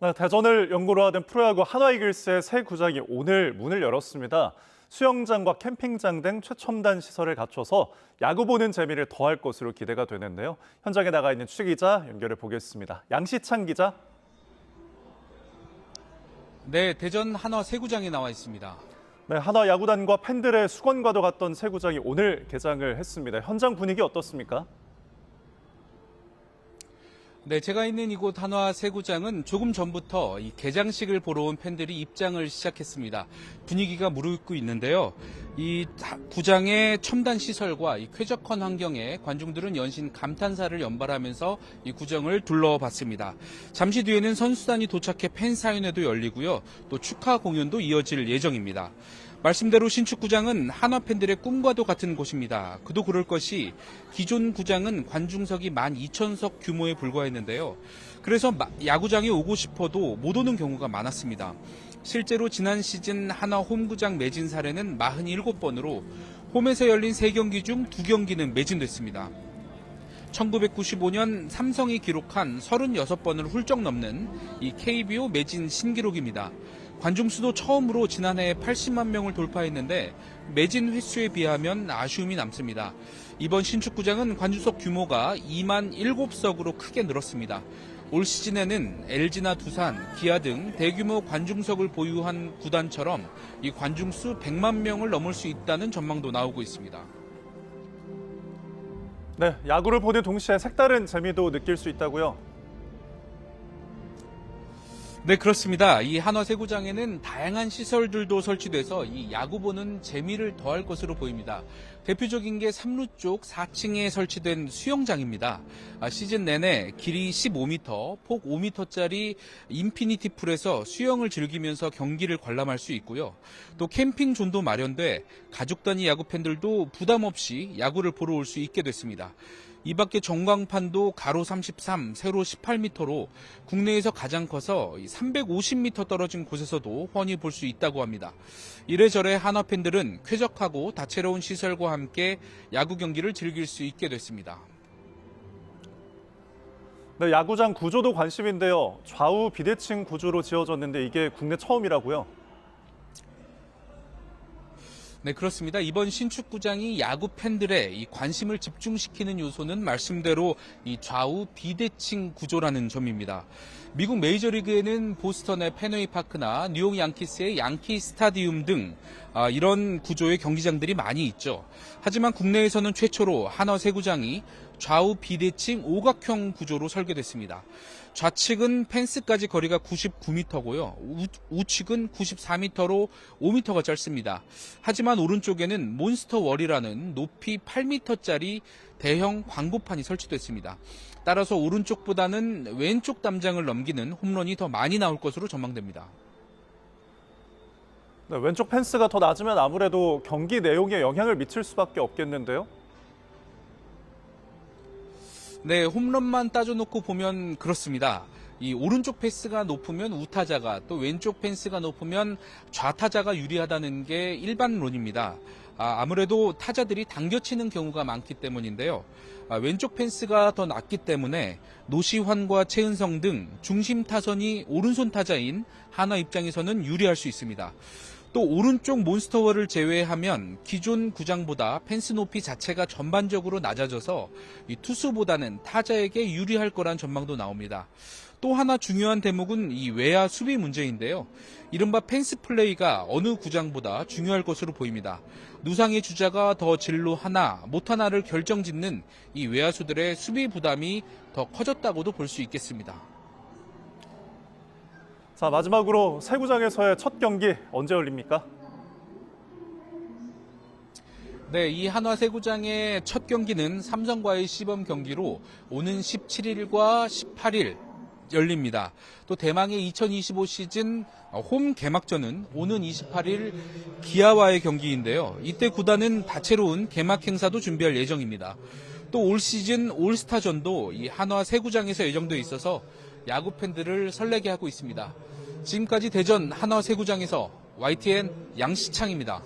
네, 대전을 연고로 하던 프로야구 한화이글스의 새 구장이 오늘 문을 열었습니다. 수영장과 캠핑장 등 최첨단 시설을 갖춰서 야구 보는 재미를 더할 것으로 기대가 되는데요. 현장에 나가 있는 취재기자 연결해 보겠습니다. 양시창 기자. 네, 대전 한화 새 구장에 나와 있습니다. 네, 한화 야구단과 팬들의 수건과도 같던 새 구장이 오늘 개장을 했습니다. 현장 분위기 어떻습니까? 네, 제가 있는 이곳 한화 새 구장은 조금 전부터 이 개장식을 보러 온 팬들이 입장을 시작했습니다. 분위기가 무르익고 있는데요. 이 구장의 첨단 시설과 이 쾌적한 환경에 관중들은 연신 감탄사를 연발하면서 이 구장을 둘러봤습니다. 잠시 뒤에는 선수단이 도착해 팬사인회도 열리고요. 또 축하 공연도 이어질 예정입니다. 말씀대로 신축구장은 한화 팬들의 꿈과도 같은 곳입니다. 그도 그럴 것이 기존 구장은 관중석이 12,000석 규모에 불과했는데요. 그래서 야구장에 오고 싶어도 못 오는 경우가 많았습니다. 실제로 지난 시즌 한화 홈구장 매진 사례는 47번으로 홈에서 열린 3경기 중 2경기는 매진됐습니다. 1995년 삼성이 기록한 36번을 훌쩍 넘는 이 KBO 매진 신기록입니다. 관중 수도 처음으로 지난해 80만 명을 돌파했는데 매진 횟수에 비하면 아쉬움이 남습니다. 이번 신축구장은 관중석 규모가 2만 7석으로 크게 늘었습니다. 올 시즌에는 LG나 두산, 기아 등 대규모 관중석을 보유한 구단처럼 이 관중수 100만 명을 넘을 수 있다는 전망도 나오고 있습니다. 네, 야구를 보는 동시에 색다른 재미도 느낄 수 있다고요? 네, 그렇습니다. 이 한화 새 구장에는 다양한 시설들도 설치돼서 이 야구 보는 재미를 더할 것으로 보입니다. 대표적인 게 3루 쪽 4층에 설치된 수영장입니다. 시즌 내내 길이 15m, 폭 5m짜리 인피니티 풀에서 수영을 즐기면서 경기를 관람할 수 있고요. 또 캠핑 존도 마련돼 가족 단위 야구 팬들도 부담 없이 야구를 보러 올 수 있게 됐습니다. 이 밖에 전광판도 가로 33, 세로 18m로 국내에서 가장 커서 350m 떨어진 곳에서도 훤히 볼 수 있다고 합니다. 이래저래 한화 팬들은 쾌적하고 다채로운 시설과 함께 야구 경기를 즐길 수 있게 됐습니다. 네, 야구장 구조도 관심인데요. 좌우 비대칭 구조로 지어졌는데 이게 국내 처음이라고요? 네, 그렇습니다. 이번 신축구장이 야구 팬들의 이 관심을 집중시키는 요소는 말씀대로 이 좌우 비대칭 구조라는 점입니다. 미국 메이저리그에는 보스턴의 펜웨이 파크나 뉴욕 양키스의 양키 스타디움 등 이런 구조의 경기장들이 많이 있죠. 하지만 국내에서는 최초로 한화 새 구장이 좌우 비대칭 오각형 구조로 설계됐습니다. 좌측은 펜스까지 거리가 99m고요. 우측은 94m로 5m가 짧습니다. 하지만 오른쪽에는 몬스터월이라는 높이 8m짜리 대형 광고판이 설치됐습니다. 따라서 오른쪽보다는 왼쪽 담장을 넘기는 홈런이 더 많이 나올 것으로 전망됩니다. 네, 왼쪽 펜스가 더 낮으면 아무래도 경기 내용에 영향을 미칠 수밖에 없겠는데요? 네, 홈런만 따져놓고 보면 그렇습니다. 이 오른쪽 펜스가 높으면 우타자가, 또 왼쪽 펜스가 높으면 좌타자가 유리하다는 게 일반론입니다. 아무래도 타자들이 당겨치는 경우가 많기 때문인데요. 왼쪽 펜스가 더 낮기 때문에 노시환과 최은성 등 중심 타선이 오른손 타자인 한화 입장에서는 유리할 수 있습니다. 또 오른쪽 몬스터월을 제외하면 기존 구장보다 펜스 높이 자체가 전반적으로 낮아져서 이 투수보다는 타자에게 유리할 거란 전망도 나옵니다. 또 하나 중요한 대목은 이 외야 수비 문제인데요. 이른바 펜스 플레이가 어느 구장보다 중요할 것으로 보입니다. 누상의 주자가 더 진루 하나, 못 하나를 결정짓는 이 외야수들의 수비 부담이 더 커졌다고도 볼 수 있겠습니다. 자, 마지막으로 새 구장에서의 첫 경기 언제 열립니까? 네, 이 한화 새 구장의 첫 경기는 삼성과의 시범 경기로 오는 17일과 18일 열립니다. 또 대망의 2025 시즌 홈 개막전은 오는 28일 기아와의 경기인데요. 이때 구단은 다채로운 개막 행사도 준비할 예정입니다. 또 올 시즌 올스타전도 이 한화 새 구장에서 예정돼 있어서 야구 팬들을 설레게 하고 있습니다. 지금까지 대전 한화 새 구장에서 YTN 양시창입니다.